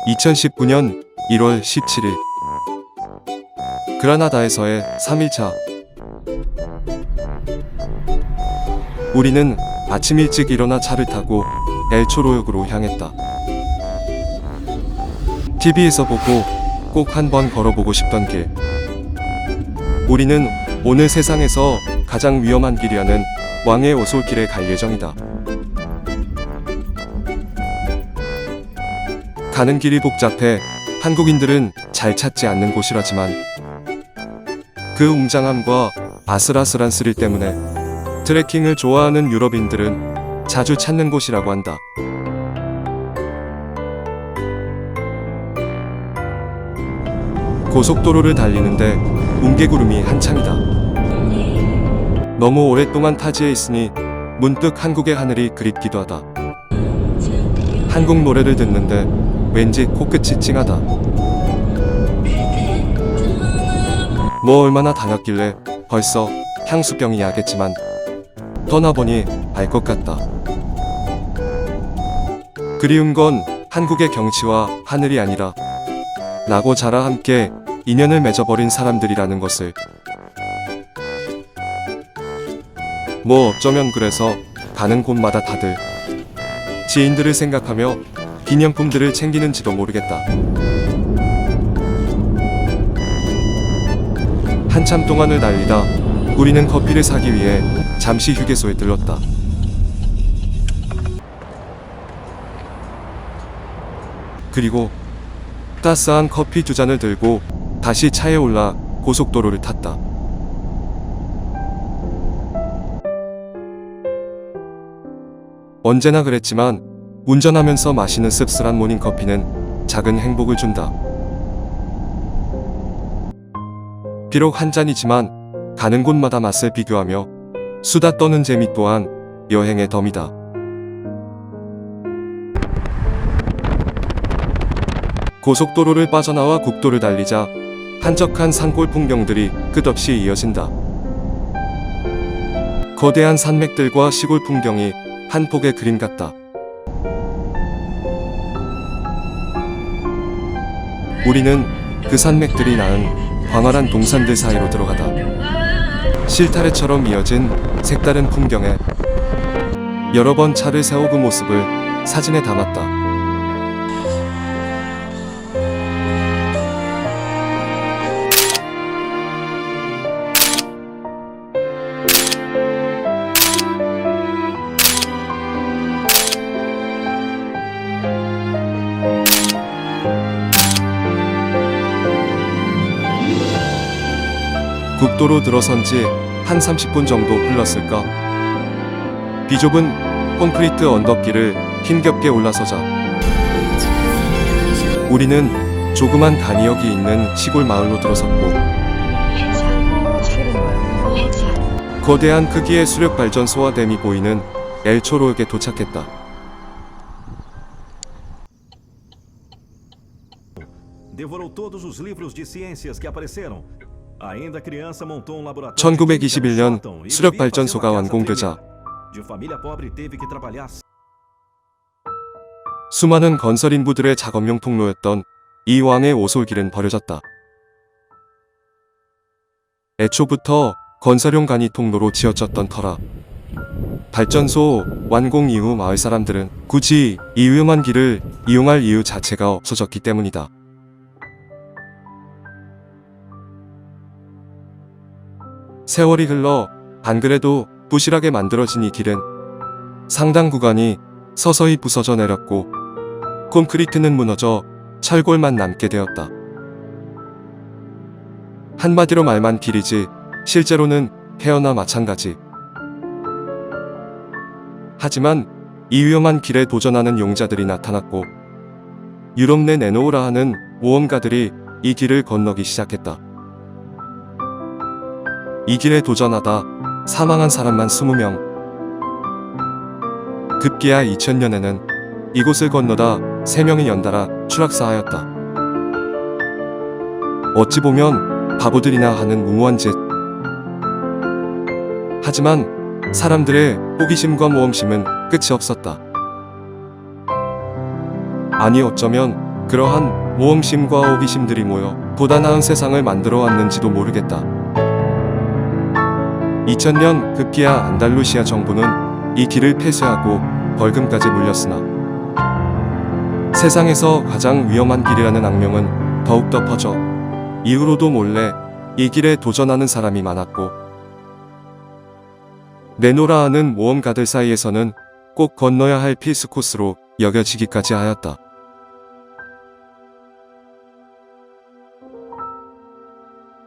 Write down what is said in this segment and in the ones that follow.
2019년 1월 17일 그라나다에서의 3일차. 우리는 아침 일찍 일어나 차를 타고 엘초로역으로 향했다. TV에서 보고 꼭 한번 걸어보고 싶던 길. 우리는 오늘 세상에서 가장 위험한 길이라는 왕의 오솔길에 갈 예정이다. 가는 길이 복잡해 한국인들은 잘 찾지 않는 곳이라지만 그 웅장함과 아슬아슬한 스릴 때문에 트레킹을 좋아하는 유럽인들은 자주 찾는 곳이라고 한다. 고속도로를 달리는데 뭉게구름이 한창이다. 너무 오랫동안 타지에 있으니 문득 한국의 하늘이 그립기도 하다. 한국 노래를 듣는데 왠지 코끝이 찡하다. 뭐 얼마나 다녔길래 벌써 향수병이 야겠지만 떠나보니 알 것 같다. 그리운 건 한국의 경치와 하늘이 아니라 나고 자라 함께 인연을 맺어버린 사람들이라는 것을. 뭐 어쩌면 그래서 가는 곳마다 다들 지인들을 생각하며 기념품들을 챙기는지도 모르겠다. 한참 동안을 달리다 우리는 커피를 사기 위해 잠시 휴게소에 들렀다. 그리고 따스한 커피 2잔을 들고 다시 차에 올라 고속도로를 탔다. 언제나 그랬지만 운전하면서 마시는 씁쓸한 모닝커피는 작은 행복을 준다. 비록 한 잔이지만 가는 곳마다 맛을 비교하며 수다 떠는 재미 또한 여행의 덤이다. 고속도로를 빠져나와 국도를 달리자 한적한 산골 풍경들이 끝없이 이어진다. 거대한 산맥들과 시골 풍경이 한 폭의 그림 같다. 우리는 그 산맥들이 낳은 광활한 동산들 사이로 들어가다 실타래처럼 이어진 색다른 풍경에 여러 번 차를 세워 그 모습을 사진에 담았다. 국도로 들어선 지 한 30분 정도 흘렀을까. 비좁은 콘크리트 언덕길을 힘겹게 올라서자 우리는 조그만 간이역이 있는 시골 마을로 들어섰고 거대한 크기의 수력 발전소와 댐이 보이는 엘초로역에 도착했다. Devorou todos os livros de ciências que apareceram. Ainda criança montou um laboratório. 1921년 수력 발전소가 완공되자 De família pobre teve que trabalhar. 수많은 건설 인부들의 작업용 통로였던 이 왕의 오솔길은 버려졌다. 애초부터 건설용 간이 통로로 지어졌던 터라 발전소 완공 이후 마을 사람들은 굳이 이 위험한 길을 이용할 이유 자체가 없어졌기 때문이다. 세월이 흘러 안 그래도 부실하게 만들어진 이 길은 상당 구간이 서서히 부서져 내렸고 콘크리트는 무너져 철골만 남게 되었다. 한마디로 말만 길이지 실제로는 폐허나 마찬가지. 하지만 이 위험한 길에 도전하는 용자들이 나타났고 유럽 내 내놓으라 하는 모험가들이 이 길을 건너기 시작했다. 이 길에 도전하다 사망한 사람만 20명. 급기야 2000년에는 이곳을 건너다 3명이 연달아 추락사하였다. 어찌 보면 바보들이나 하는 무모한 짓. 하지만 사람들의 호기심과 모험심은 끝이 없었다. 아니 어쩌면 그러한 모험심과 호기심들이 모여 보다 나은 세상을 만들어 왔는지도 모르겠다. 2000년 급기야 안달루시아 정부는 이 길을 폐쇄하고 벌금까지 물렸으나 세상에서 가장 위험한 길이라는 악명은 더욱더 퍼져 이후로도 몰래 이 길에 도전하는 사람이 많았고 내노라 하는 모험가들 사이에서는 꼭 건너야 할 필수 코스로 여겨지기까지 하였다.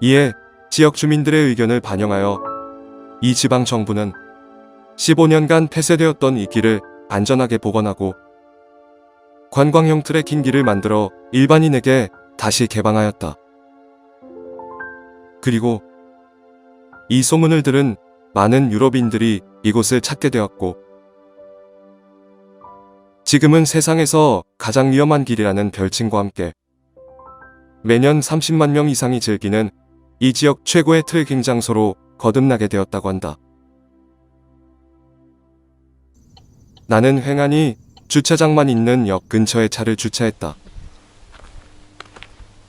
이에 지역 주민들의 의견을 반영하여 이 지방 정부는 15년간 폐쇄되었던 이 길을 안전하게 복원하고 관광형 트레킹 길을 만들어 일반인에게 다시 개방하였다. 그리고 이 소문을 들은 많은 유럽인들이 이곳을 찾게 되었고 지금은 세상에서 가장 위험한 길이라는 별칭과 함께 매년 30만 명 이상이 즐기는 이 지역 최고의 트레킹 장소로 거듭나게 되었다고 한다. 나는 횡하니 주차장만 있는 역 근처에 차를 주차했다.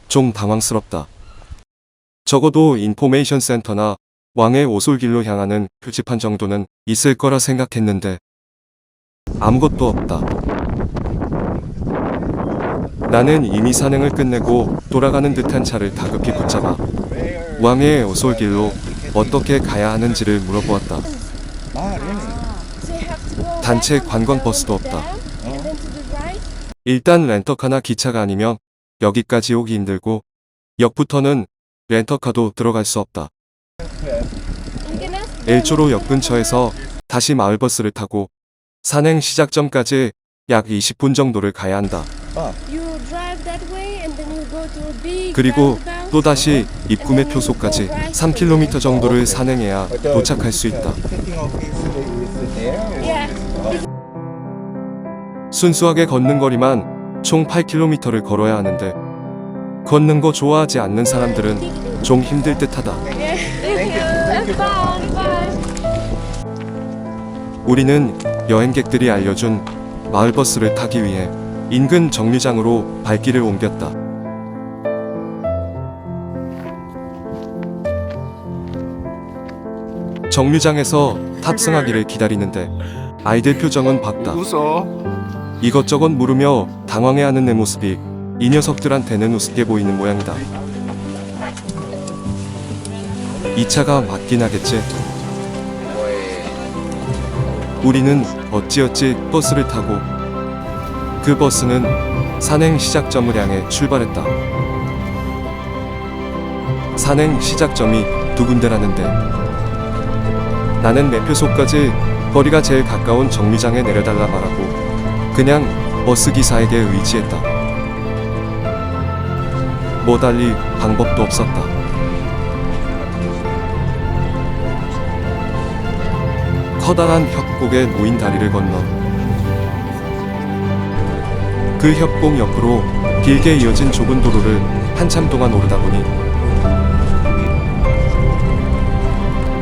좀 당황스럽다. 적어도 인포메이션 센터나 왕의 오솔길로 향하는 표지판 정도는 있을 거라 생각했는데 아무것도 없다. 나는 이미 산행을 끝내고 돌아가는 듯한 차를 다급히 붙잡아 왕의 오솔길로 어떻게 가야 하는지를 물어보았다. 단체 관광버스도 없다. 일단 렌터카나 기차가 아니면 여기까지 오기 힘들고 역부터는 렌터카도 들어갈 수 없다. 엘조로 역 근처에서 다시 마을버스를 타고 산행 시작점까지 약 20분 정도를 가야 한다. 그리고 또다시 입구매 표소까지 3km 정도를 산행해야 도착할 수 있다. 순수하게 걷는 거리만 총 8km를 걸어야 하는데 걷는 거 좋아하지 않는 사람들은 좀 힘들 듯하다. 우리는 여행객들이 알려준 마을버스를 타기 위해 인근 정류장으로 발길을 옮겼다. 정류장에서 탑승하기를 기다리는데 아이들 표정은 밝다. 이것저것 물으며 당황해하는 내 모습이 이 녀석들한테는 우습게 보이는 모양이다. 이 차가 맞긴 하겠지? 우리는 어찌어찌 버스를 타고 그 버스는 산행 시작점을 향해 출발했다. 산행 시작점이 두 군데라는데 나는 매표소까지 거리가 제일 가까운 정류장에 내려달라 말하고 그냥 버스 기사에게 의지했다. 뭐 달리 방법도 없었다. 커다란 협곡에 놓인 다리를 건너 그 협곡 옆으로 길게 이어진 좁은 도로를 한참 동안 오르다 보니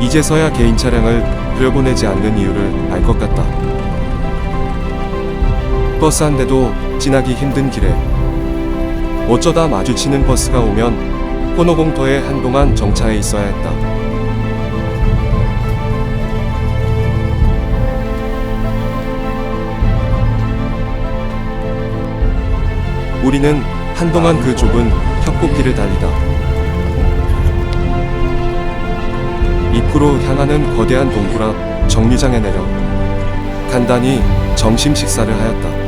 이제서야 개인 차량을 들여보내지 않는 이유를 알 것 같다. 버스 한 대도 지나기 힘든 길에 어쩌다 마주치는 버스가 오면 코너 공터에 한동안 정차해 있어야 했다. 우리는 한동안 그 좁은 협곡길을 달리다 입구로 향하는 거대한 동굴 앞 정류장에 내려 간단히 점심 식사를 하였다.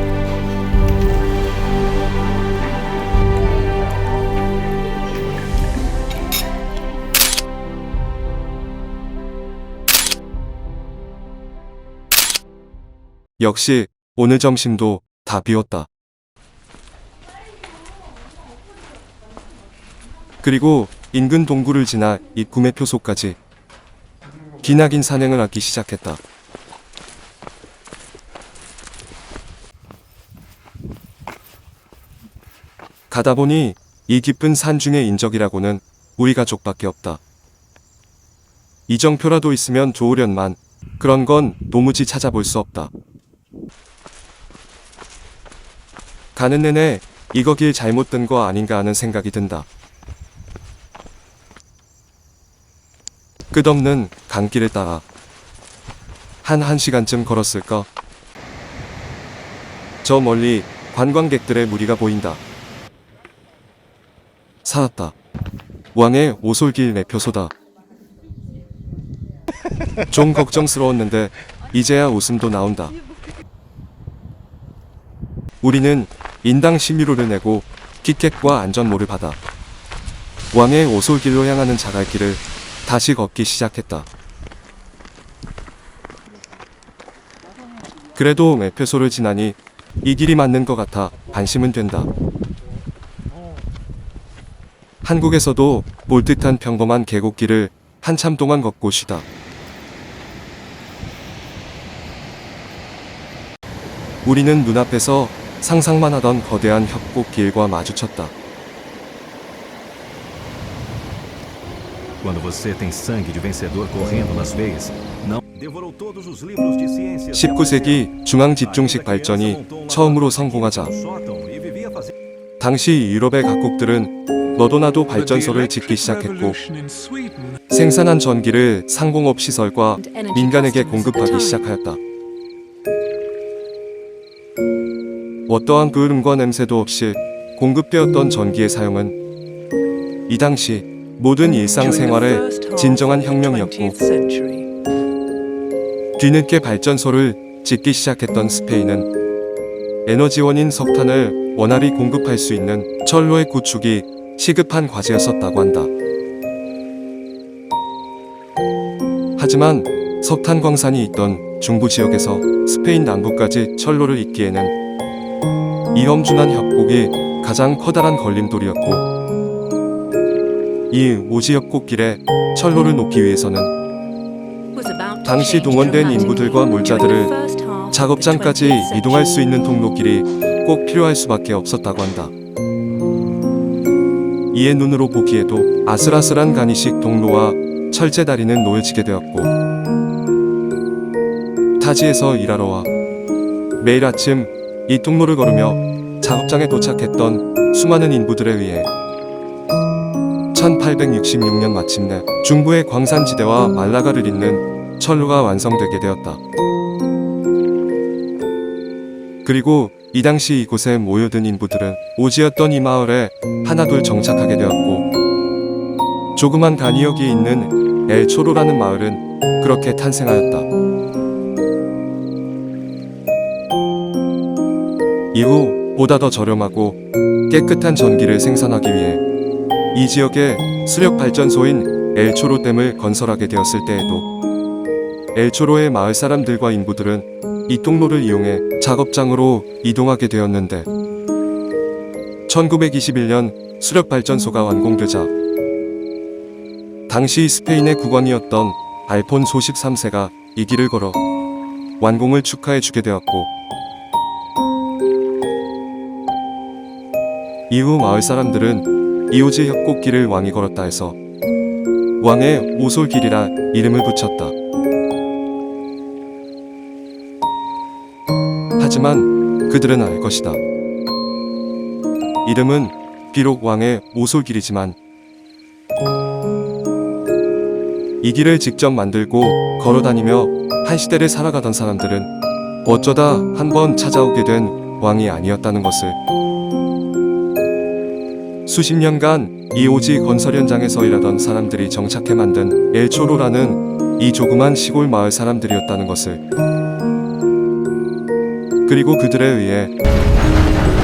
역시 오늘 점심도 다 비웠다. 그리고 인근 동굴을 지나 입구매 표소까지 기나긴 산행을 하기 시작했다. 가다 보니 이 깊은 산 중의 인적이라고는 우리 가족밖에 없다. 이정표라도 있으면 좋으련만 그런 건 도무지 찾아볼 수 없다. 가는 내내 이거 길 잘못 든 거 아닌가 하는 생각이 든다. 끝없는 강길을 따라 한 1시간쯤 걸었을까? 저 멀리 관광객들의 무리가 보인다. 살았다. 왕의 오솔길 매표소다. 좀 걱정스러웠는데 이제야 웃음도 나온다. 우리는 인당 11호를 내고 티켓과 안전모를 받아 왕의 오솔길로 향하는 자갈길을 다시 걷기 시작했다. 그래도 매표소를 지나니 이 길이 맞는 것 같아 안심은 된다. 한국에서도 볼 듯한 평범한 계곡길을 한참 동안 걷고 쉬다. 우리는 눈앞에서 상상만 하던 거대한 협곡길과 마주쳤다. Quando você tem sangue de vencedor correndo nas veias, não devorou todos os livros de ciências. 19세기 중앙 집중식 발전이 처음으로 성공하자 당시 유럽의 각국들은 너도 나도 발전소를 짓기 시작했고 생산한 전기를 상공업 시설과 민간에게 공급하기 시작하였다. 어떠한 그을음과 냄새도 없이 공급되었던 전기의 사용은 이 당시 모든 일상생활의 진정한 혁명이었고 뒤늦게 발전소를 짓기 시작했던 스페인은 에너지원인 석탄을 원활히 공급할 수 있는 철로의 구축이 시급한 과제였었다고 한다. 하지만 석탄 광산이 있던 중부 지역에서 스페인 남부까지 철로를 잇기에는 이 험준한 협곡이 가장 커다란 걸림돌이었고 이 오지 협곡길에 철로를 놓기 위해서는 당시 동원된 인부들과 물자들을 작업장까지 이동할 수 있는 통로길이 꼭 필요할 수밖에 없었다고 한다. 이에 눈으로 보기에도 아슬아슬한 가니식 통로와 철제 다리는 놓여지게 되었고 타지에서 일하러 와 매일 아침 이 통로를 걸으며 작업장에 도착했던 수많은 인부들에 의해 1866년 마침내 중부의 광산지대와 말라가를 잇는 철로가 완성되게 되었다. 그리고 이 당시 이곳에 모여든 인부들은 오지였던 이 마을에 하나둘 정착하게 되었고 조그만 간이역이 있는 엘초로라는 마을은 그렇게 탄생하였다. 이후 보다 더 저렴하고 깨끗한 전기를 생산하기 위해 이 지역에 수력발전소인 엘초로댐을 건설하게 되었을 때에도 엘초로의 마을 사람들과 인부들은 이 통로를 이용해 작업장으로 이동하게 되었는데 1921년 수력발전소가 완공되자 당시 스페인의 국왕이었던 알폰소 13세가 이 길을 걸어 완공을 축하해 주게 되었고 이후 마을 사람들은 이오지 협곡길을 왕이 걸었다 해서 왕의 오솔길이라 이름을 붙였다. 하지만 그들은 알 것이다. 이름은 비록 왕의 오솔길이지만 이 길을 직접 만들고 걸어다니며 한 시대를 살아가던 사람들은 어쩌다 한번 찾아오게 된 왕이 아니었다는 것을 수십 년간 이 오지 건설 현장에서 일하던 사람들이 정착해 만든 엘초로라는 이 조그만 시골 마을 사람들이었다는 것을 그리고 그들에 의해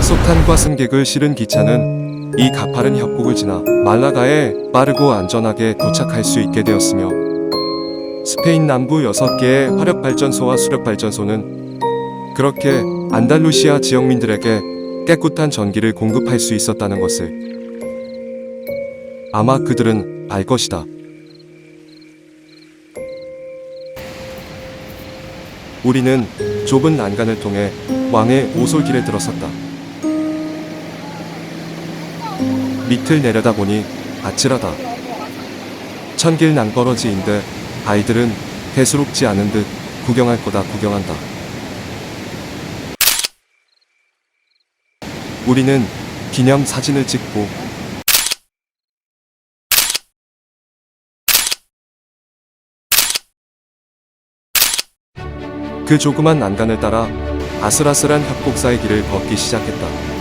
석탄과 승객을 실은 기차는 이 가파른 협곡을 지나 말라가에 빠르고 안전하게 도착할 수 있게 되었으며 스페인 남부 6개의 화력발전소와 수력발전소는 그렇게 안달루시아 지역민들에게 깨끗한 전기를 공급할 수 있었다는 것을 아마 그들은 알 것이다. 우리는 좁은 난간을 통해 왕의 오솔길에 들어섰다. 밑을 내려다보니 아찔하다. 천길 낭떠러지인데 아이들은 대수롭지 않은 듯 구경할 거다 구경한다. 우리는 기념 사진을 찍고 그 조그만 난간을 따라 아슬아슬한 협곡사의 길을 걷기 시작했다.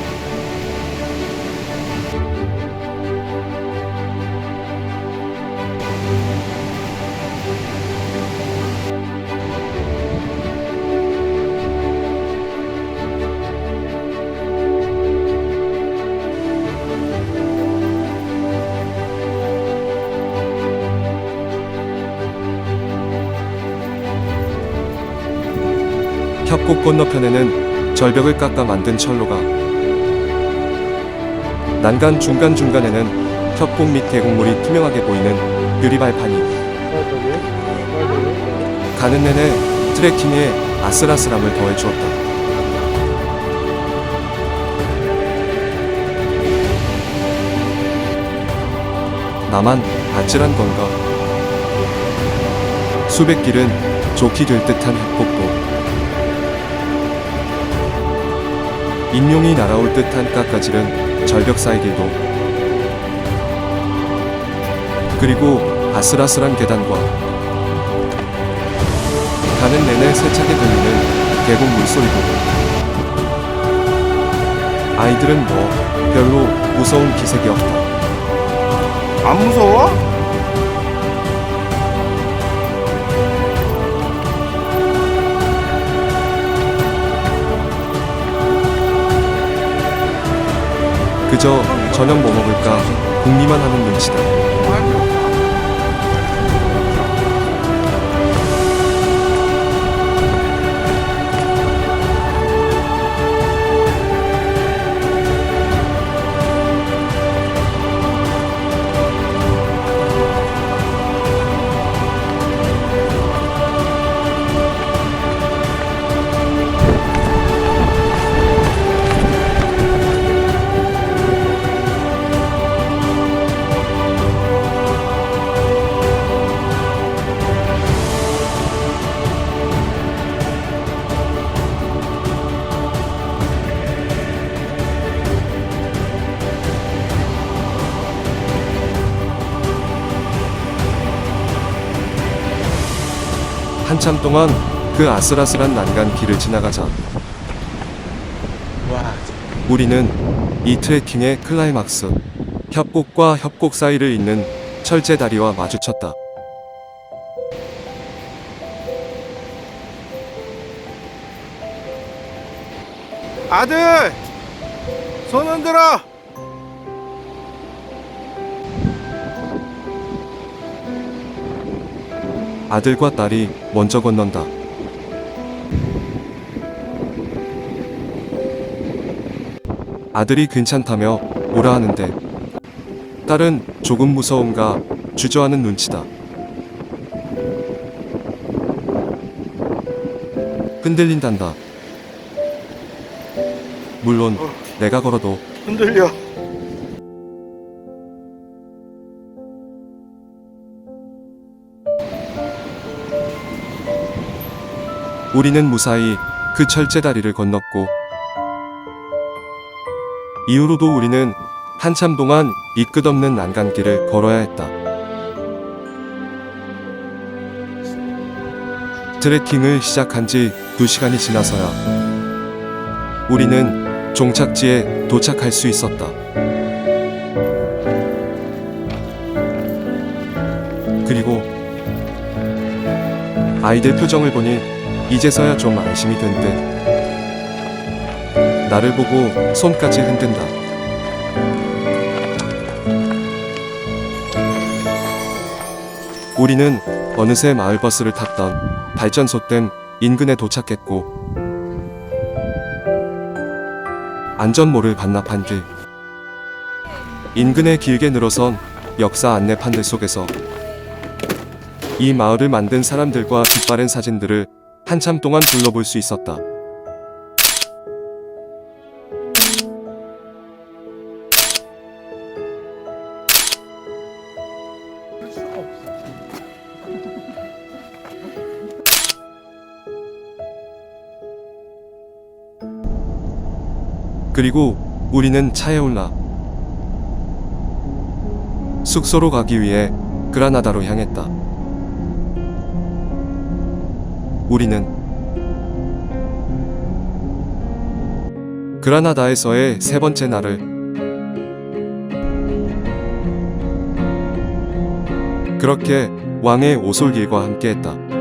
협곡 건너편에는 절벽을 깎아 만든 철로가, 난간 중간중간에는 협곡 밑 계곡물이 투명하게 보이는 유리발판이, 가는 내내 트레킹에 아슬아슬함을 더해주었다. 나만 아찔한 건가? 수백 길은 좋게 될 듯한 협곡도, 인용이 날아올 듯한 깎아지른 절벽 사이 길도, 그리고 아슬아슬한 계단과 가는 내내 세차게 들리는 계곡 물소리도. 아이들은 뭐 별로 무서운 기색이 없다. 안 무서워? 그저 저녁 뭐 먹을까 궁리만 하는 눈치다. 한참 동안 그 아슬아슬한 난간 길을 지나가자 우리는 이 트레킹의 클라이막스, 협곡과 협곡 사이를 잇는 철제다리와 마주쳤다. 아들! 손 흔들어! 아들과 딸이 먼저 건넌다. 아들이 괜찮다며 오라 하는데 딸은 조금 무서움과 주저하는 눈치다. 흔들린단다. 물론 내가 걸어도 흔들려. 우리는 무사히 그 철제다리를 건넜고 이후로도 우리는 한참 동안 이 끝없는 난간길을 걸어야 했다. 트레킹을 시작한 지 2시간이 지나서야 우리는 종착지에 도착할 수 있었다. 그리고 아이들 표정을 보니 이제서야 좀 안심이 든 듯. 나를 보고 손까지 흔든다. 우리는 어느새 마을버스를 탔던 발전소댐 인근에 도착했고 안전모를 반납한 뒤 인근에 길게 늘어선 역사 안내판들 속에서 이 마을을 만든 사람들과 빛바랜 사진들을 한참 동안 둘러볼 수 있었다. 그리고 우리는 차에 올라 숙소로 가기 위해 그라나다로 향했다. 우리는 그라나다에서의 세 번째 날을 그렇게 왕의 오솔길과 함께했다.